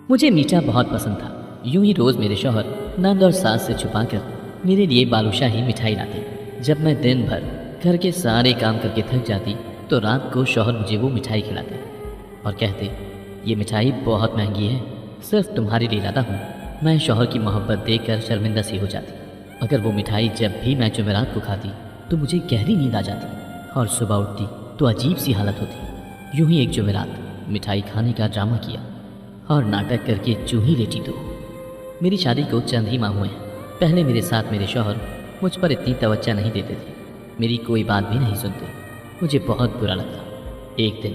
مجھے میٹھا بہت پسند تھا۔ یوں ہی روز میرے شوہر نند اور ساس سے چھپا کر میرے لیے بالوشاہی مٹھائی لاتے۔ جب میں دن بھر گھر کے سارے کام کر کے تھک جاتی تو رات کو شوہر مجھے وہ مٹھائی کھلاتے اور کہتے، یہ مٹھائی بہت مہنگی ہے، صرف تمہارے لیے لاتا ہوں۔ میں شوہر کی محبت دیکھ کر شرمندہ سی ہو جاتی، مگر وہ مٹھائی جب بھی میں جمعرات کو کھاتی تو مجھے گہری نیند آ جاتی اور صبح اٹھتی تو عجیب سی حالت ہوتی۔ یوں ہی ایک جمعرات مٹھائی کھانے کا ڈرامہ کیا اور ناٹک کر کے چوہی لیٹی تو۔ میری شادی کو چند ہی ماہ ہوئے ہیں۔ پہلے میرے ساتھ میرے شوہر مجھ پر اتنی توجہ نہیں دیتے تھے، میری کوئی بات بھی نہیں سنتے، مجھے بہت برا لگتا۔ ایک دن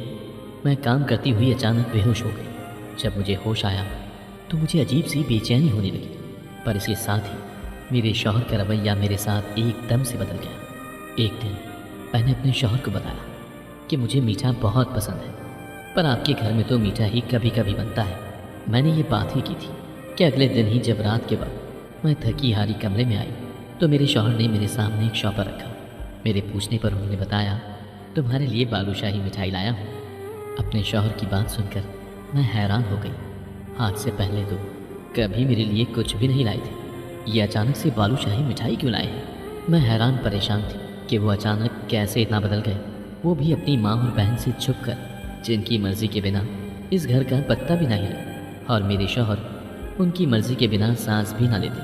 میں کام کرتی ہوئی اچانک بے ہوش ہو گئی۔ جب مجھے ہوش آیا تو مجھے عجیب سی بے چینی ہونے لگی، پر اس کے ساتھ ہی میرے شوہر کا رویہ میرے ساتھ ایک دم سے بدل گیا۔ ایک دن میں نے اپنے شوہر کو بتایا کہ مجھے میٹھا بہت پسند ہے، پر آپ کے گھر میں تو میٹھا ہی کبھی کبھی بنتا ہے۔ میں نے یہ بات ہی کی تھی کہ اگلے دن ہی جب رات کے وقت میں تھکی ہاری کمرے میں آئی تو میرے شوہر نے میرے سامنے ایک شاپر رکھا۔ میرے پوچھنے پر انہوں نے بتایا، تمہارے لیے بالوشاہی مٹھائی لایا ہوں۔ اپنے شوہر کی بات سن کر میں حیران ہو گئی۔ آج سے پہلے تو کبھی میرے لیے کچھ بھی نہیں لائے تھے، یہ اچانک سے بالوشاہی مٹھائی کیوں لائے ہیں؟ میں حیران پریشان تھی کہ وہ اچانک کیسے اتنا بدل گئے، وہ بھی اپنی ماں اور بہن سے چھپ کر، جن کی مرضی کے بنا اس گھر کا پتا بھی نہ ہلا، اور میرے شوہر ان کی مرضی کے بنا سانس بھی نہ لیتے،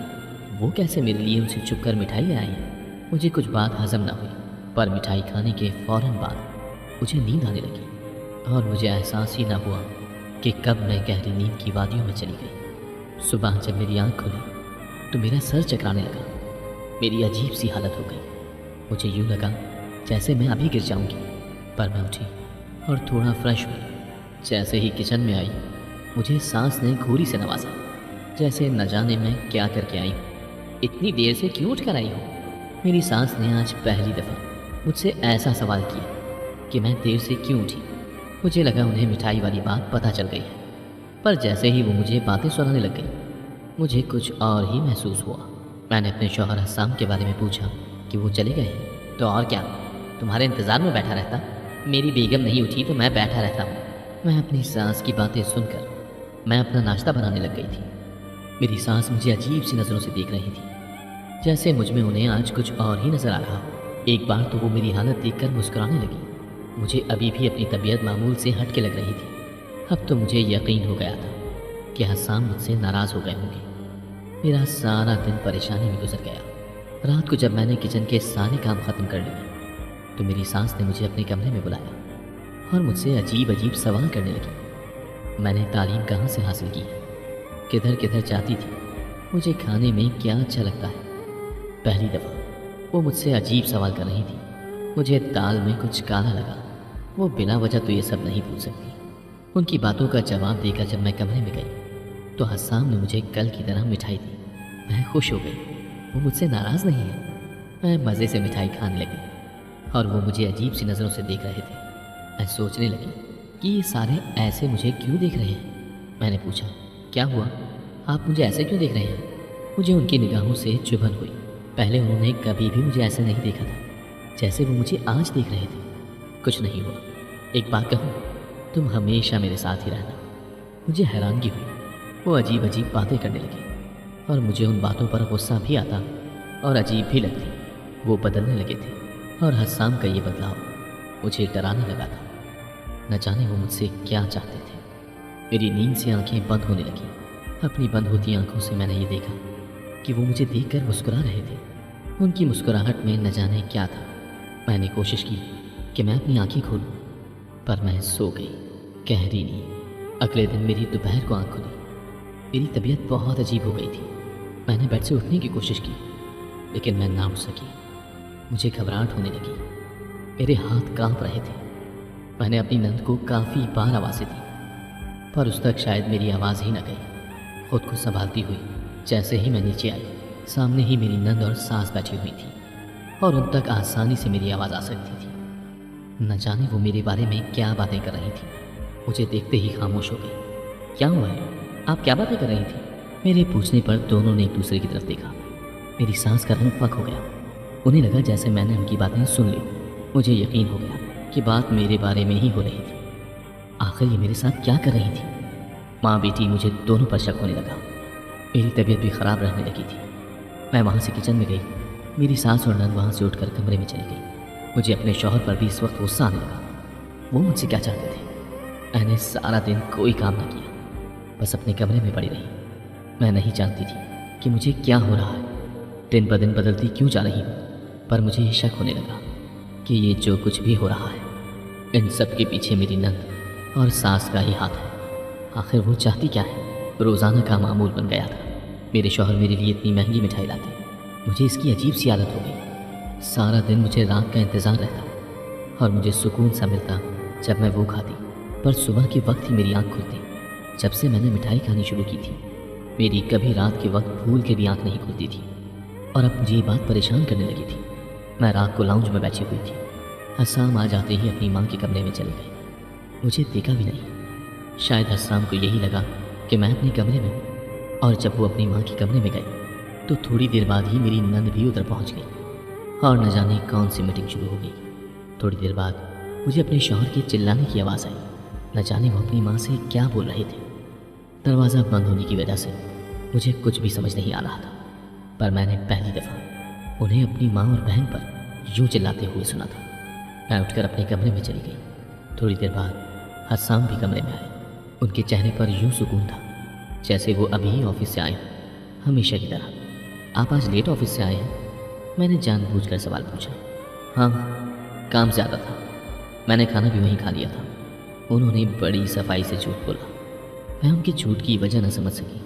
وہ کیسے میرے لیے ان سے چھپ کر مٹھائی لے آئی ہیں؟ مجھے کچھ بات ہضم نہ ہوئی، پر مٹھائی کھانے کے فوراً بعد مجھے نیند آنے لگی اور مجھے احساس ہی نہ ہوا کہ کب میں گہری نیند کی وادیوں میں چلی گئی۔ صبح جب میری آنکھ کھلی تو میرا سر چکرانے لگا، میری عجیب سی حالت ہو گئی۔ مجھے یوں لگا جیسے میں ابھی گر جاؤں گی، پر میں اٹھی اور تھوڑا فریش ہوئی۔ جیسے ہی کچن میں آئی مجھے سانس نے گھوری سے نوازا، جیسے نہ جانے میں کیا کر کے آئی ہوں، اتنی دیر سے کیوں اٹھ کر آئی ہوں؟ میری سانس نے آج پہلی دفعہ مجھ سے ایسا سوال کیا کہ میں دیر سے کیوں اٹھی۔ مجھے لگا انہیں مٹھائی والی بات پتہ چل گئی ہے، پر جیسے ہی وہ مجھے باتیں سنانے لگ گئی مجھے کچھ اور ہی محسوس ہوا۔ میں نے اپنے شوہر حسام کے بارے میں پوچھا کہ وہ چلے گئے ہیں تو اور کیا، تمہارے انتظار میں بیٹھا رہتا، میری بیگم نہیں اٹھی تو میں بیٹھا رہتا ہوں۔ میں اپنی سانس کی باتیں سن کر میں اپنا ناشتہ بنانے لگ گئی تھی۔ میری سانس مجھے عجیب سی نظروں سے دیکھ رہی تھی، جیسے مجھ میں انہیں آج کچھ اور ہی نظر آ رہا۔ ایک بار تو وہ میری حالت دیکھ کر مسکرانے لگی۔ مجھے ابھی بھی اپنی طبیعت معمول سے ہٹ کے لگ رہی تھی۔ اب تو مجھے یقین ہو گیا تھا کہ حسام مجھ سے ناراض ہو گئے ہوں گے۔ میرا سارا دن پریشانی میں گزر گیا۔ رات کو جب میں نے کچن کے سارے کام ختم کر لیے تو میری سانس نے مجھے اپنے کمرے میں بلایا اور مجھ سے عجیب عجیب سوال کرنے لگی۔ میں نے تعلیم کہاں سے حاصل کی ہے، کدھر کدھر جاتی تھی، مجھے کھانے میں کیا اچھا لگتا ہے۔ پہلی دفعہ وہ مجھ سے عجیب سوال کر رہی تھی۔ مجھے دال میں کچھ کالا لگا، وہ بلا وجہ تو یہ سب نہیں پوچھ سکتی۔ ان کی باتوں کا جواب دے کر جب میں کمرے میں گئی تو حسام نے مجھے کل کی طرح مٹھائی دی۔ میں خوش ہو گئی، وہ مجھ سے ناراض نہیں ہے۔ میں مزے سے مٹھائی کھانے لگی اور وہ مجھے عجیب سی نظروں سے دیکھ رہے تھے۔ میں سوچنے لگی کہ یہ سارے ایسے مجھے کیوں دیکھ رہے ہیں۔ میں نے پوچھا، کیا ہوا، آپ مجھے ایسے کیوں دیکھ رہے ہیں؟ مجھے ان کی نگاہوں سے چبھن ہوئی۔ پہلے انہوں نے کبھی بھی مجھے ایسے نہیں دیکھا تھا جیسے وہ مجھے آج دیکھ رہے تھے۔ کچھ نہیں ہوا، ایک بات کہوں، تم ہمیشہ میرے ساتھ ہی رہنا۔ مجھے حیرانگی ہوئی، وہ عجیب عجیب باتیں کرنے لگی اور مجھے ان باتوں پر غصہ بھی آتا اور عجیب بھی لگتی۔ وہ بدلنے لگے تھے اور حسام کا یہ بدلاؤ مجھے ڈرانے لگا تھا۔ نہ جانے وہ مجھ سے کیا چاہتے تھے۔ میری نیند سے آنکھیں بند ہونے لگیں۔ اپنی بند ہوتی آنکھوں سے میں نے یہ دیکھا کہ وہ مجھے دیکھ کر مسکرا رہے تھے۔ ان کی مسکراہٹ میں نہ جانے کیا تھا۔ میں نے کوشش کی کہ میں اپنی آنکھیں کھولوں، پر میں سو گئی گہری نیند۔ اگلے دن میری دوپہر کو آنکھ کھلی۔ میری طبیعت بہت عجیب ہو گئی تھی۔ میں نے بیڈ سے اٹھنے کی کوشش کی لیکن میں نہ اٹھ سکی۔ مجھے گھبراہٹ ہونے لگی، میرے ہاتھ کانپ رہے تھے۔ میں نے اپنی نند کو کافی بار آوازیں دی پر اس تک شاید میری آواز ہی نہ گئی۔ خود کو سنبھالتی ہوئی جیسے ہی میں نیچے آئی، سامنے ہی میری نند اور ساس بیٹھی ہوئی تھی اور ان تک آسانی سے میری آواز آ سکتی تھی۔ نہ جانے وہ میرے بارے میں کیا باتیں کر رہی تھی۔ مجھے دیکھتے ہی خاموش ہو گئی۔ کیا ہوا ہے، آپ کیا باتیں کر رہی تھی؟ میرے پوچھنے پر دونوں نے ایک دوسرے کی طرف دیکھا۔ میری سانس کا رنگ فک ہو گیا۔ انہیں لگا جیسے میں نے ان کی باتیں سن لی۔ مجھے یقین ہو گیا کہ بات میرے بارے میں ہی ہو رہی تھی۔ آخر یہ میرے ساتھ کیا کر رہی تھی؟ माँ बेटी मुझे दोनों पर शक होने लगा। मेरी तबीयत भी ख़राब रहने लगी थी। मैं वहाँ से किचन में गई। मेरी सास और नंद वहाँ से उठकर कमरे में चली गई। मुझे अपने शौहर पर भी इस वक्त गुस्सा आने लगा। वो मुझसे क्या चाहते थे? मैंने सारा दिन कोई काम न किया, बस अपने कमरे में पड़ी रही। मैं नहीं जानती थी कि मुझे क्या हो रहा है, दिन ब दिन बदलती क्यों जा रही हूँ। पर मुझे ये शक होने लगा कि ये जो कुछ भी हो रहा है, इन सब के पीछे मेरी नंद और सास का ही हाथ है। आखिर वो चाहती क्या है? रोज़ाना का मामूल बन गया था। मेरे शौहर मेरे लिए इतनी महंगी मिठाई लाते, मुझे इसकी अजीब सी आदत हो गई। सारा दिन मुझे रात का इंतज़ार रहता और मुझे सुकून सा मिलता जब मैं वो खाती। पर सुबह के वक्त ही मेरी आँख खुलती। जब से मैंने मिठाई खानी शुरू की थी, मेरी कभी रात के वक्त भूल के भी आँख नहीं खुलती थी। और अब मुझे ये बात परेशान करने लगी थी। मैं रात को लाउंज में बैठी हुई थी। हस्साम आ जाते ही अपनी माँ के कमरे में चली गई। मुझे देखा भी नहीं। शायद हस्साम को यही लगा कि मैं अपने कमरे में हूँ। और जब वो अपनी माँ के कमरे में गई तो थोड़ी देर बाद ही मेरी नंद भी उधर पहुँच गई और न जाने कौन सी मीटिंग शुरू हो गई। थोड़ी देर बाद मुझे अपने शौहर के चिल्लाने की आवाज़ आई। न जाने वो अपनी माँ से क्या बोल रहे थे। दरवाज़ा बंद होने की वजह से मुझे कुछ भी समझ नहीं आ रहा था। पर मैंने पहली दफ़ा उन्हें अपनी माँ और बहन पर यूँ चिल्लाते हुए सुना था। मैं उठकर अपने कमरे में चली गई। थोड़ी देर बाद हस्साम भी कमरे में आए। उनके चेहरे पर यूँ सुकून था जैसे वो अभी ही ऑफिस से आए हों, हमेशा की तरह। आप आज लेट ऑफिस से आए हैं? मैंने जानबूझकर सवाल पूछा। हाँ, काम ज़्यादा था। मैंने खाना भी वहीं खा लिया था। उन्होंने बड़ी सफाई से झूठ बोला। मैं उनके झूठ की वजह न समझ सकी।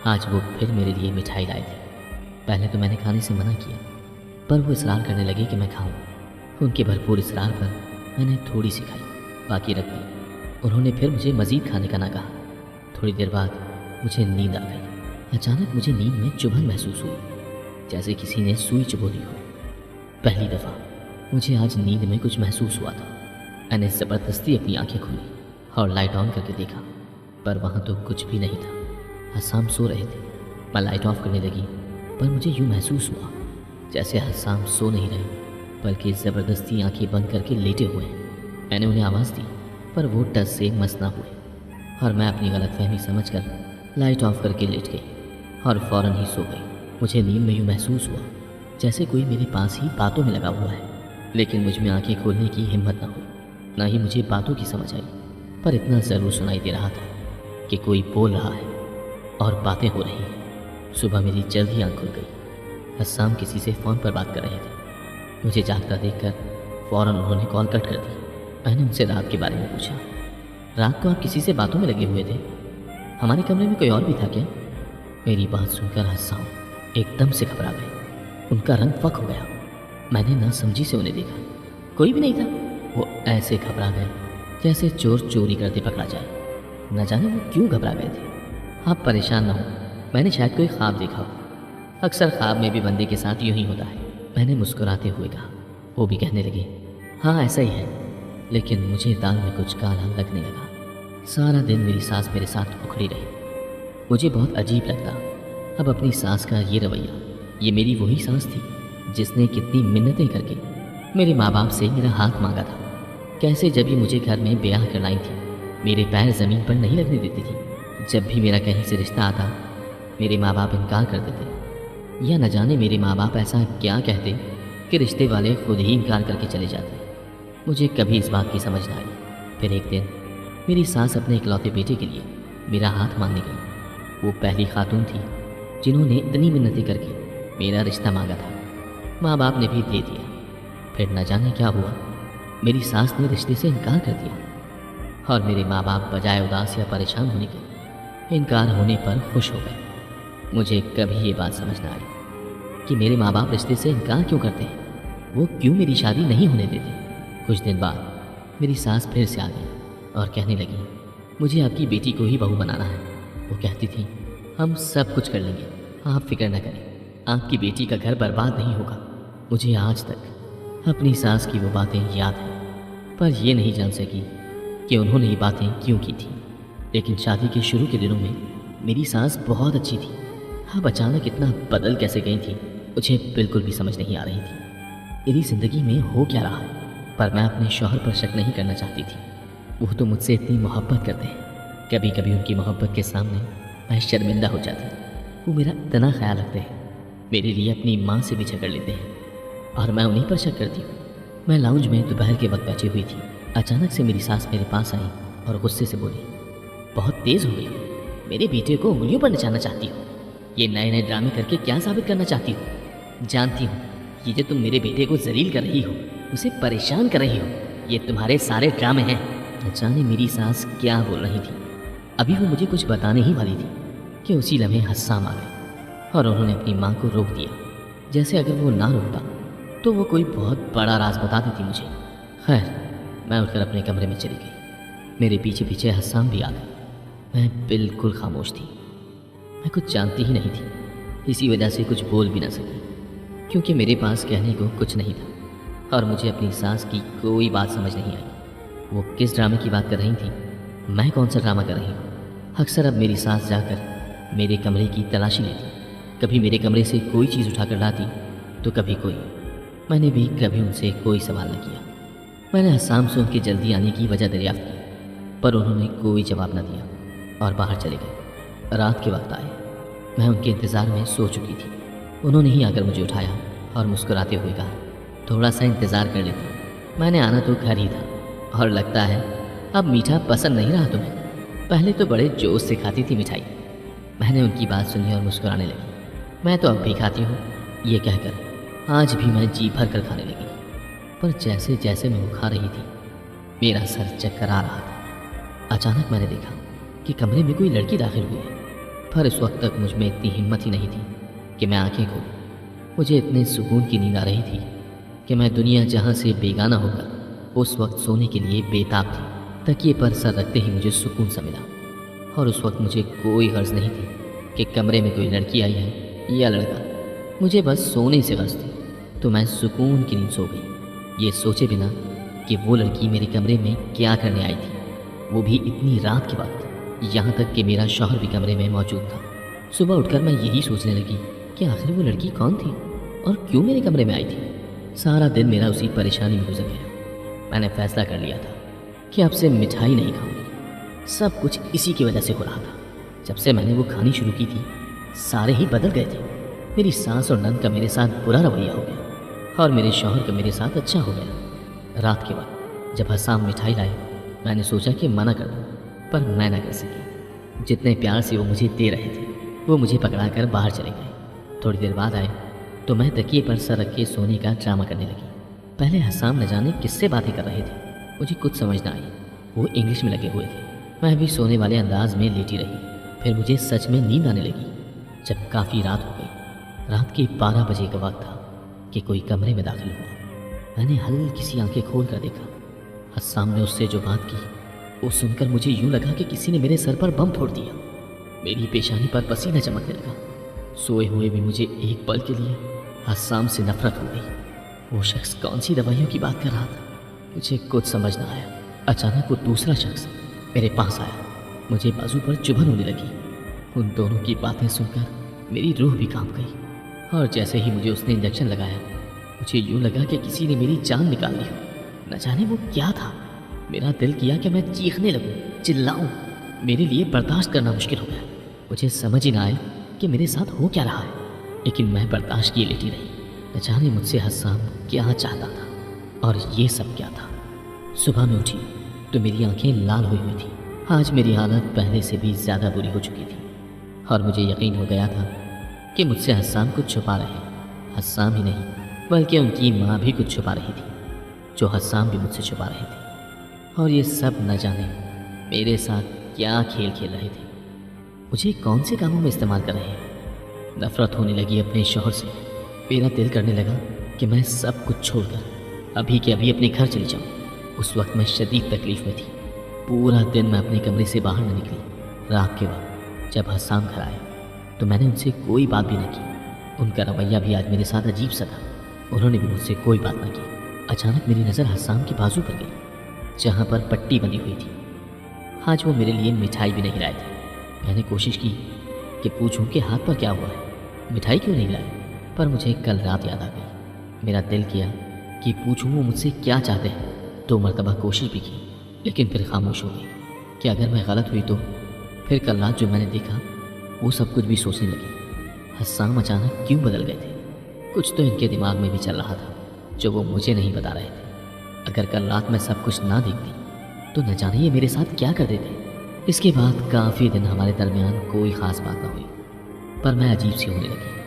आज वो फिर मेरे लिए मिठाई लाए थे। पहले तो मैंने खाने से मना किया, पर वो इसरार करने लगे कि मैं खाऊं। उनके भरपूर इसरार पर मैंने थोड़ी सी खाई, बाकी रख दी। उन्होंने फिर मुझे मज़ीद खाने का ना कहा। थोड़ी देर बाद मुझे नींद आ गई। अचानक मुझे नींद में चुभन महसूस हुई, जैसे किसी ने सुई चुभो दी हो। पहली दफ़ा मुझे आज नींद में कुछ महसूस हुआ था। मैंने ज़बरदस्ती अपनी आंखें खोली और लाइट ऑन करके देखा, पर वहाँ तो कुछ भी नहीं था। हस्साम सो रहे थे। मैं लाइट ऑफ करने लगी, पर मुझे यूँ महसूस हुआ जैसे हस्साम सो नहीं रहे, बल्कि ज़बरदस्ती आंखें बंद करके लेटे हुए हैं। मैंने उन्हें आवाज़ दी, पर वो टस से मस ना हुए और मैं अपनी गलतफहमी समझकर लाइट ऑफ करके लेट गई और फ़ौरन ही सो गई। मुझे नींद में यूँ महसूस हुआ जैसे कोई मेरे पास ही बातों में लगा हुआ है, लेकिन मुझ में आंखें खोलने की हिम्मत न हुई, ना ही मुझे बातों की समझ आई। पर इतना ज़रूर सुनाई दे रहा था कि कोई बोल रहा है और बातें हो रही हैं। सुबह मेरी जल्द ही आँख खुल गई। हस्साम किसी से फ़ोन पर बात कर रहे थे। मुझे जागता देखकर फ़ौरन उन्होंने कॉल कट कर दी। मैंने उनसे रात के बारे में पूछा। रात को आप किसी से बातों में लगे हुए थे? हमारे कमरे में कोई और भी था क्या? मेरी बात सुनकर हस्साम एकदम से घबरा गए। उनका रंग फक हो गया। मैंने ना समझी से उन्हें देखा। कोई भी नहीं था। वो ऐसे घबरा गए जैसे चोर चोरी करते पकड़ा जाए। न जाने वो क्यों घबरा गए थे। आप परेशान ना हो, मैंने शायद कोई ख्वाब देखा हो। अक्सर ख्वाब में भी बंदे के साथ यूँ ही होता है, मैंने मुस्कुराते हुए कहा। वो भी कहने लगे, हाँ ऐसा ही है, लेकिन मुझे दाल में कुछ काला लगने लगा। सारा दिन मेरी सास मेरे साथ उखड़ी रही। मुझे बहुत अजीब लगता अब अपनी सास का ये रवैया। ये मेरी वही सास थी जिसने कितनी मिन्नतें करके मेरे माँ बाप से मेरा हाथ मांगा था। कैसे जब ये मुझे घर में ब्याह कर लाई थी, मेरे पैर ज़मीन पर नहीं लगने देती थी। जब भी मेरा कहीं से रिश्ता आता, मेरे माँ बाप इनकार कर देते, या न जाने मेरे माँ बाप ऐसा क्या कहते कि रिश्ते वाले खुद ही इनकार करके चले जाते। मुझे कभी इस बात की समझ न आई। फिर एक दिन मेरी सास अपने इकलौते बेटे के लिए मेरा हाथ मांगने गई। वो पहली खातून थी जिन्होंने इतनी मिन्नतें करके मेरा रिश्ता मांगा था। माँ बाप ने भी दे दिया। फिर न जाने क्या हुआ, मेरी सास ने रिश्ते से इनकार कर दिया और मेरे माँ बाप बजाय उदास या परेशान होने के इनकार होने पर खुश हो गए। मुझे कभी ये बात समझ न आई कि मेरे माँ बाप रिश्ते से इनकार क्यों करते हैं। वो क्यों मेरी शादी नहीं होने देते। कुछ दिन बाद मेरी सास फिर से आ गई और कहने लगी, मुझे आपकी बेटी को ही बहू बनाना है। वो कहती थी, हम सब कुछ कर लेंगे, आप फिक्र न करें, आपकी बेटी का घर बर्बाद नहीं होगा। मुझे आज तक अपनी सास की वो बातें याद हैं, पर ये नहीं जान सकी कि उन्होंने ये बातें क्यों की थी। लेकिन शादी के शुरू के दिनों में मेरी सास बहुत अच्छी थी। अब अचानक इतना बदल कैसे गई थी, मुझे बिल्कुल भी समझ नहीं आ रही थी। मेरी ज़िंदगी में हो क्या रहा है। पर मैं अपने शौहर पर शक नहीं करना चाहती थी। वो तो मुझसे इतनी मोहब्बत करते हैं, کبھی کبھی ان کی محبت کے سامنے میں شرمندہ ہو جاتا ہوں۔ وہ میرا اتنا خیال رکھتے ہیں، میرے لیے اپنی ماں سے بھی جھگڑ لیتے ہیں، اور میں انہیں پر شک کرتی ہوں۔ میں لاؤنج میں دوپہر کے وقت بیٹھی ہوئی تھی، اچانک سے میری ساس میرے پاس آئی اور غصے سے بولی، بہت تیز ہو گئی ہو، میرے بیٹے کو انگلیوں پر نچانا چاہتی ہو، یہ نئے نئے ڈرامے کر کے کیا ثابت کرنا چاہتی ہو؟ جانتی ہوں یہ جو تم میرے بیٹے کو ذلیل کر رہی ہو، اسے پریشان کر رہی ہو، یہ تمہارے سارے ڈرامے ہیں۔ نہ جانے میری ساس کیا بول رہی تھی، ابھی وہ مجھے کچھ بتانے ہی والی تھی کہ اسی لمحے حسام آ گئے اور انہوں نے اپنی ماں کو روک دیا، جیسے اگر وہ نہ روکتا تو وہ کوئی بہت بڑا راز بتا دیتی مجھے۔ خیر، میں اٹھ کر اپنے کمرے میں چلی گئی، میرے پیچھے پیچھے حسام بھی آ گئے۔ میں بالکل خاموش تھی، میں کچھ جانتی ہی نہیں تھی، اسی وجہ سے کچھ بول بھی نہ سکی، کیونکہ میرے پاس کہنے کو کچھ نہیں تھا اور مجھے اپنی ساس کی کوئی بات سمجھ نہیں آئی۔ وہ کس ڈرامے کی بات کر رہی تھی، میں کون سا ڈرامہ کر رہی ہوں؟ اکثر اب میری ساس جا کر میرے کمرے کی تلاشی لیتی، کبھی میرے کمرے سے کوئی چیز اٹھا کر لاتی تو کبھی کوئی۔ میں نے بھی کبھی ان سے کوئی سوال نہ کیا۔ میں نے حسام سے ان کے جلدی آنے کی وجہ دریافت کی، پر انہوں نے کوئی جواب نہ دیا اور باہر چلے گئے۔ رات کے وقت آئے، میں ان کے انتظار میں سو چکی تھی۔ انہوں نے ہی آ کر مجھے اٹھایا اور مسکراتے ہوئے کہا، تھوڑا سا انتظار کر لیتی، میں نے آنا تو گھر ہی تھا، اور لگتا ہے اب میٹھا پسند نہیں رہا تمہیں، پہلے تو بڑے جوش سے کھاتی تھی مٹھائی۔ میں نے ان کی بات سنی اور مسکرانے لگی، میں تو اب بھی کھاتی ہوں، یہ کہہ کر آج بھی میں جی بھر کر کھانے لگی، پر جیسے جیسے میں وہ کھا رہی تھی میرا سر چکر آ رہا تھا۔ اچانک میں نے دیکھا کہ کمرے میں کوئی لڑکی داخل ہوئی ہے، پر اس وقت تک مجھ میں اتنی ہمت ہی نہیں تھی کہ میں آنکھیں کھولوں۔ مجھے اتنے سکون کی نیند آ رہی تھی کہ میں دنیا جہاں سے بیگانہ ہو کر اس وقت سونے کے لیے بےتاب تھی۔ تکیے پر سر رکھتے ہی مجھے سکون سا ملا، اور اس وقت مجھے کوئی غرض نہیں تھی کہ کمرے میں کوئی لڑکی آئی ہے یا لڑکا، مجھے بس سونے سے غرض تھی۔ تو میں سکون کی نیند سو گئی، یہ سوچے بنا کہ وہ لڑکی میرے کمرے میں کیا کرنے آئی تھی، وہ بھی اتنی رات کے وقت، یہاں تک کہ میرا شوہر بھی کمرے میں موجود تھا۔ صبح اٹھ کر میں یہی سوچنے لگی کہ آخر وہ لڑکی کون تھی اور کیوں میرے کمرے میں آئی تھی۔ سارا دن میرا اسی پریشانی میں گزر گیا۔ میں نے فیصلہ کر لیا تھا کہ اب سے مٹھائی نہیں کھاؤں گی، سب کچھ اسی کی وجہ سے ہو رہا تھا۔ جب سے میں نے وہ کھانی شروع کی تھی سارے ہی بدل گئے تھے۔ میری ساس اور نند کا میرے ساتھ برا رویہ ہو گیا اور میرے شوہر کا میرے ساتھ اچھا ہو گیا۔ رات کے وقت جب حسام مٹھائی لائے، میں نے سوچا کہ منع کر دوں، پر میں نہ کر سکی۔ جتنے پیار سے وہ مجھے دے رہے تھے وہ مجھے پکڑا کر باہر چلے گئے۔ تھوڑی دیر بعد آئے تو میں تکیے پر سر رکھ کے سونے کا ڈرامہ کرنے لگی۔ پہلے حسام نہ جانے کس سے باتیں کر رہے تھے، مجھے کچھ سمجھ نہ آئی، وہ انگلش میں لگے ہوئے تھے۔ میں بھی سونے والے انداز میں لیٹی رہی، پھر مجھے سچ میں نیند آنے لگی۔ جب کافی رات ہو گئی، رات کے 12 بجے کا وقت تھا کہ کوئی کمرے میں داخل ہوا۔ میں نے ہلکی سی آنکھیں کھول کر دیکھا، حسام نے اس سے جو بات کی وہ سن کر مجھے یوں لگا کہ کسی نے میرے سر پر بم پھوڑ دیا۔ میری پیشانی پر پسینہ چمکنے لگا۔ سوئے ہوئے بھی مجھے ایک پل کے لیے حسام سے نفرت ہو گئی۔ وہ شخص کون سی دوائیوں کی بات کر رہا تھا، مجھے کچھ سمجھ نہ آیا۔ اچانک وہ دوسرا شخص میرے پاس آیا، مجھے بازو پر چبھن ہونے لگی۔ ان دونوں کی باتیں سن کر میری روح بھی کانپ گئی، اور جیسے ہی مجھے اس نے انجیکشن لگایا مجھے یوں لگا کہ کسی نے میری جان نکال لی ہو۔ نہ جانے وہ کیا تھا، میرا دل کیا کہ میں چیخنے لگوں، چلاؤں، میرے لیے برداشت کرنا مشکل ہو گیا۔ مجھے سمجھ ہی نہ آیا کہ میرے ساتھ ہو کیا رہا ہے، لیکن میں برداشت کیے لیٹی رہی۔ نہ جانے مجھ سے حسام کیا چاہتا تھا اور یہ سب کیا تھا۔ صبح میں اٹھی تو میری آنکھیں لال ہوئی ہوئی تھیں۔ آج میری حالت پہلے سے بھی زیادہ بری ہو چکی تھی، اور مجھے یقین ہو گیا تھا کہ مجھ سے حسام کچھ چھپا رہے۔ حسام ہی نہیں بلکہ ان کی ماں بھی کچھ چھپا رہی تھی، جو حسام بھی مجھ سے چھپا رہے تھے۔ اور یہ سب نہ جانے میرے ساتھ کیا کھیل کھیل رہے تھے، مجھے کون سے کاموں میں استعمال کر رہے ہیں۔ نفرت ہونے لگی اپنے شوہر سے۔ میرا دل کرنے لگا کہ میں سب کچھ چھوڑ کر ابھی کے ابھی اپنے گھر چلی جاؤں۔ اس وقت میں شدید تکلیف میں تھی، پورا دن میں اپنے کمرے سے باہر نہ نکلی۔ رات کے وقت جب حسام گھر آئے تو میں نے ان سے کوئی بات بھی نہ کی۔ ان کا رویہ بھی آج میرے ساتھ عجیب سا تھا، انہوں نے بھی مجھ سے کوئی بات نہ کی۔ اچانک میری نظر حسام کی بازو پر گئی جہاں پر پٹی بندھی ہوئی تھی۔ آج وہ میرے لیے مٹھائی بھی نہیں لائے تھے۔ میں نے کوشش کی کہ پوچھوں کہ ہاتھ پر کیا ہوا ہے، مٹھائی کیوں نہیں لائے، پر مجھے کل رات یاد آ گئی۔ میرا دل کیا کہ پوچھوں وہ مجھ سے کیا چاہتے ہیں۔ 2 مرتبہ کوشش بھی کی لیکن پھر خاموش ہو گئی کہ اگر میں غلط ہوئی تو फिर कल रात जो मैंने देखा वो सब कुछ भी सोचने लगी। हस्साम अचानक क्यों बदल गए थे? कुछ तो इनके दिमाग में भी चल रहा था जो वो मुझे नहीं बता रहे थे। अगर कल रात मैं सब कुछ ना देखती तो न जाने ये मेरे साथ क्या कर देते। इसके बाद काफ़ी दिन हमारे दरमियान कोई ख़ास बात ना हुई, पर मैं अजीब सी होने लगी।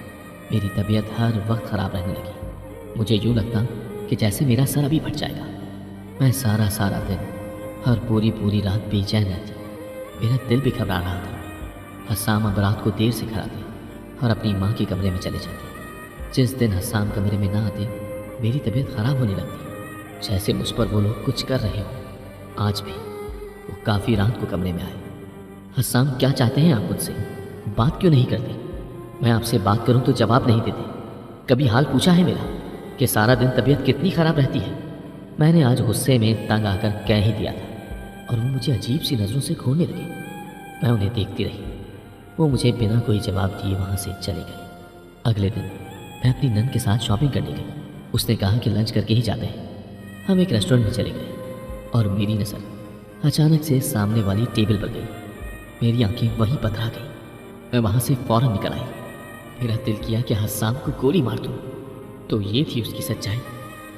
मेरी तबीयत हर वक्त ख़राब रहने लगी। मुझे यूँ लगता कि जैसे मेरा सर अभी फट जाएगा। मैं सारा दिन, हर पूरी रात बेचैन रहती। मेरा दिल भी घबरा रहा था। हस्साम अब रात को देर से घर आते और अपनी माँ के कमरे में चले जाते। जिस दिन हस्साम कमरे में ना आते मेरी तबीयत ख़राब होने लगती, जैसे मुझ पर वो लोग कुछ कर रहे हो। आज भी वो काफ़ी रात को कमरे में आए। हस्साम, क्या चाहते हैं आप मुझसे? बात क्यों नहीं करते? मैं आपसे बात करूं तो जवाब नहीं देते। कभी हाल पूछा है मेरा कि सारा दिन तबीयत कितनी ख़राब रहती है? मैंने आज गुस्से में तंग आकर कह ही दिया था और वो मुझे अजीब सी नज़रों से घूरने लगे। मैं उन्हें देखती रही। वो मुझे बिना कोई जवाब दिए वहाँ से चले गए। अगले दिन मैं अपनी नंद के साथ शॉपिंग करने गई। उसने कहा कि लंच करके ही जाते हैं। हम एक रेस्टोरेंट में चले गए और मेरी नज़र अचानक से सामने वाली टेबल पर गई। मेरी आंखें वहीं पथरा गई। मैं वहाँ से फ़ौरन निकल आई। मेरा दिल किया कि हस्साम को गोली मार दूँ। तो ये थी उसकी सच्चाई।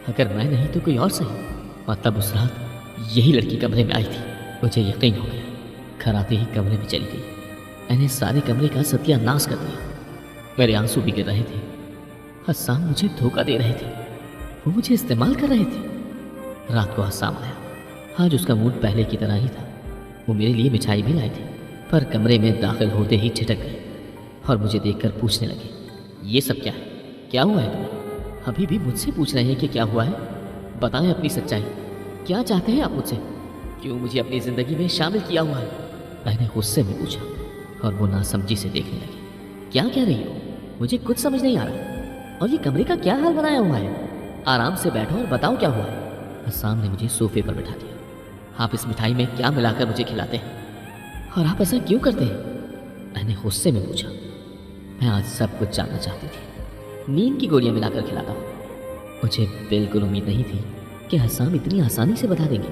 अगर मैं नहीं तो कोई और सही। और तब उस रात यही लड़की कमरे में आई थी। मुझे यकीन हो गया। घर आते ही कमरे में चली गई। मैंने सारे कमरे का सत्यानाश कर दिया। मेरे आंसू भी गिर रहे थे। हस्साम मुझे धोखा दे रहे थे। वो मुझे इस्तेमाल कर रहे थे। रात को हस्साम आया। आज उसका मूड पहले की तरह ही था। वो मेरे लिए मिठाई भी लाए थे, पर कमरे में दाखिल होते ही छिटक गए और मुझे देखकर पूछने लगे, ये सब क्या है? क्या हुआ है तुम्हें? अभी भी मुझसे पूछ रहे हैं कि क्या हुआ है? बताएं अपनी सच्चाई। क्या चाहते हैं आप मुझसे? क्यों मुझे अपनी ज़िंदगी में शामिल किया हुआ है? मैंने गुस्से में पूछा और वो नासमझी से देखने लगे। क्या कह रही हो? मुझे कुछ समझ नहीं आ रहा। और ये कमरे का क्या हाल बनाया हुआ है? आराम से बैठो और बताओ क्या हुआ है। हस्साम ने मुझे सोफे पर बिठा दिया। आप इस मिठाई में क्या मिलाकर मुझे खिलाते हैं और आप ऐसा क्यों करते हैं? मैंने गुस्से में पूछा। मैं आज सब कुछ जानना चाहती थी। नींद की गोलियां मिलाकर खिलाता हूँ। मुझे बिल्कुल उम्मीद नहीं थी कि हस्साम इतनी आसानी से बता देंगे,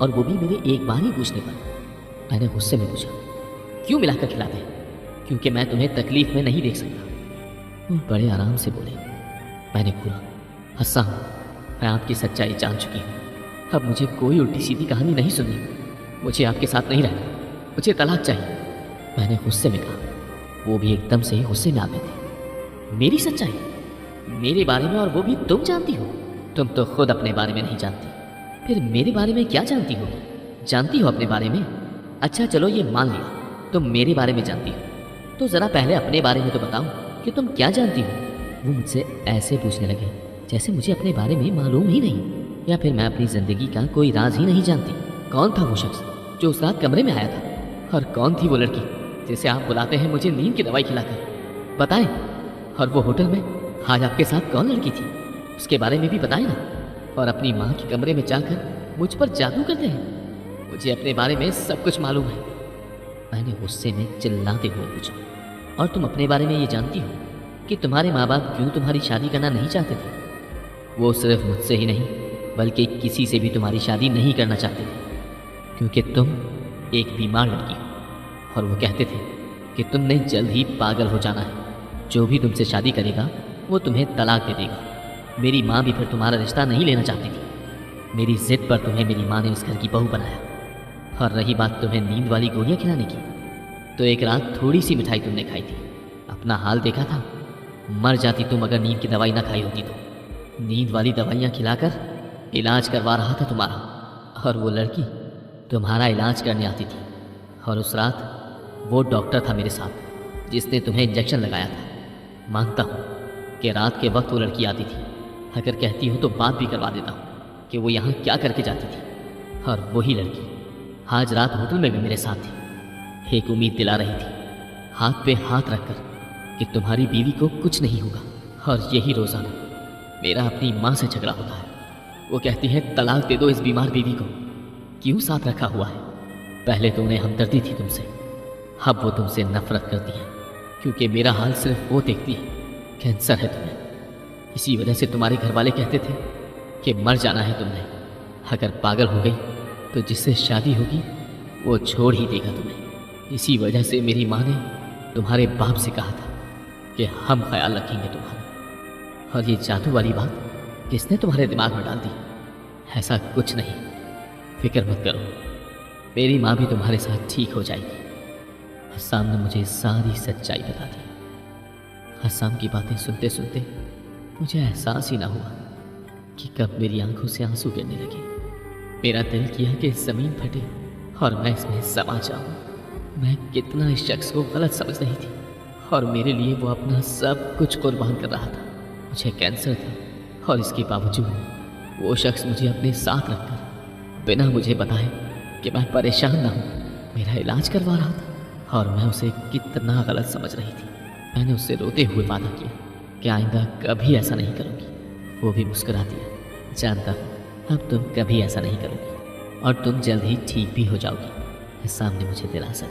और वो भी मेरे एक बार ही पूछने पर। मैंने गुस्से में पूछा, क्यों मिलाकर खिलाते हैं? क्योंकि मैं तुम्हें तकलीफ में नहीं देख सकता। वो बड़े आराम से बोले। मैंने बोला, हस्साम, मैं आपकी सच्चाई जान चुकी हूँ। अब मुझे कोई उल्टी सीधी कहानी नहीं सुननी। मुझे आपके साथ नहीं रहना। मुझे तलाक चाहिए। मैंने गुस्से में कहा। वो भी एकदम से ही गुस्से में आ गए थे। मेरी सच्चाई? मेरे बारे में? और वो भी तुम जानती हो? तुम तो खुद अपने बारे में नहीं जानती, फिर मेरे बारे में क्या जानती हो? जानती हो अपने बारे में? अच्छा चलो ये मान लिया तुम मेरे बारे में जानती हो, तो ज़रा पहले अपने बारे में तो बताओ कि तुम क्या जानती हो। वो मुझसे ऐसे पूछने लगे जैसे मुझे अपने बारे में मालूम ही नहीं, या फिर मैं अपनी ज़िंदगी का कोई राज ही नहीं जानती। कौन था वो शख्स जो उस रात कमरे में आया था? और कौन थी वो लड़की जिसे आप बुलाते हैं मुझे नींद की दवाई खिलाकर? बताएं। और वो होटल में आज आपके साथ कौन लड़की थी, उसके बारे में भी बताएं ना। और अपनी माँ के कमरे में जाकर मुझ पर जादू करते हैं। मुझे अपने बारे में सब कुछ मालूम है। मैंने गुस्से में चिल्लाते हुए पूछा, और तुम अपने बारे में ये जानती हो कि तुम्हारे माँ बाप क्यों तुम्हारी शादी करना नहीं चाहते थे? वो सिर्फ मुझसे ही नहीं बल्कि किसी से भी तुम्हारी शादी नहीं करना चाहते थे, क्योंकि तुम एक बीमार लड़की हो, और वो कहते थे कि तुमने जल्द ही पागल हो जाना है। जो भी तुमसे शादी करेगा वो तुम्हें तलाक दे देगा। मेरी माँ भी फिर तुम्हारा रिश्ता नहीं लेना चाहती थी। मेरी जिद पर तुम्हें मेरी माँ ने उस घर की बहू बनाया। और रही बात तुम्हें नींद वाली गोलियाँ खिलाने की, तो एक रात थोड़ी सी मिठाई तुमने खाई थी। अपना हाल देखा था? मर जाती तुम अगर नींद की दवाई ना खाई होती तो। नींद वाली दवाइयाँ खिलाकर इलाज करवा रहा था तुम्हारा, और वो लड़की तुम्हारा इलाज करने आती थी। और उस रात वो डॉक्टर था मेरे साथ जिसने तुम्हें इंजेक्शन लगाया था। मानता हूँ कि रात के वक्त वो लड़की आती थी। अगर कहती हो तो बात भी करवा देता हूँ कि वो यहाँ क्या करके जाती थी। और वही लड़की आज रात होटल में भी मेरे साथ थी। एक उम्मीद दिला रही थी, हाथ पे हाथ रखकर, कि तुम्हारी बीवी को कुछ नहीं होगा। और यही रोज़ाना मेरा अपनी माँ से झगड़ा होता है। वो कहती है तलाक दे दो इस बीमार बीवी को। क्यों साथ रखा हुआ है? पहले तो उन्हें हमदर्दी थी तुमसे, अब वो तुमसे नफरत करती है, क्योंकि मेरा हाल सिर्फ वो देखती है। कैंसर है तुम्हें। इसी वजह से तुम्हारे घर वाले कहते थे कि मर जाना है तुमने। अगर पागल हो गई तो जिससे शादी होगी वो छोड़ ही देगा तुम्हें। इसी वजह से मेरी माँ ने तुम्हारे बाप से कहा था कि हम ख्याल रखेंगे तुम्हारा। और ये जादू वाली बात किसने तुम्हारे दिमाग में डाल दी? ऐसा कुछ नहीं, फिक्र मत करो, मेरी माँ भी तुम्हारे साथ ठीक हो जाएगी। हसाम ने मुझे सारी सच्चाई बता दी। हसाम की बातें सुनते सुनते मुझे एहसास ही ना हुआ कि कब मेरी आंखों से आंसू गिरने लगे। मेरा दिल किया कि ज़मीन फटे और मैं इसमें समा जाऊं। मैं कितना इस शख्स को गलत समझ रही थी और मेरे लिए वो अपना सब कुछ कुर्बान कर रहा था। मुझे कैंसर था और इसके बावजूद वो शख्स मुझे अपने साथ रखकर बिना मुझे बताए कि मैं परेशान ना हूँ मेरा इलाज करवा रहा था। और मैं उसे कितना गलत समझ रही थी। मैंने उससे रोते हुए वादा किया कि आइंदा कभी ऐसा नहीं करूँगी। वो भी मुस्कुरा दिया। जानता हूँ अब तुम कभी ऐसा नहीं करोगी और तुम जल्द ही ठीक भी हो जाओगी। सामने मुझे दिलासा